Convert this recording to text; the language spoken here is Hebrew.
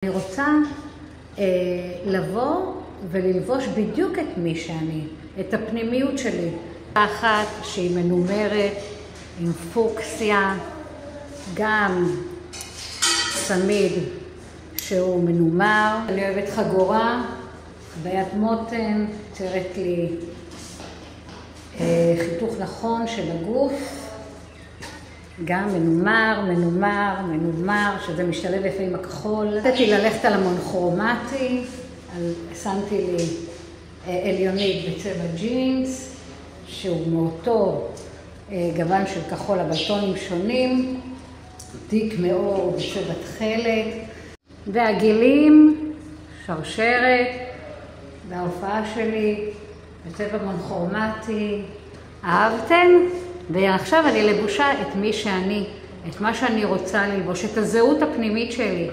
אני רוצה לבוא וללבוש בדיוק את מי שאני, את הפנימיות שלי. תחת שהיא מנומרת, עם פוקסיה, גם צמיד שהוא מנומר. אני אוהבת חגורה, חוויית מותן, יוצרת לי חיתוך נכון של הגוף. גם מנומר, שזה משתלב יפה עם הכחול. רציתי ללכת על המונוכרומטי, שמתי לי עליונית בצבע ג'ינס, שהוא מאותו גוון של כחול אבל טונים שונים, תיק מאור בצבע תכלת, והגילים, שרשרת, וההופעה שלי בצבע מונוכרומטי. אהבתם? ועכשיו אני לבושה את מי שאני, את מה שאני רוצה ללבוש, את הזהות הפנימית שלי.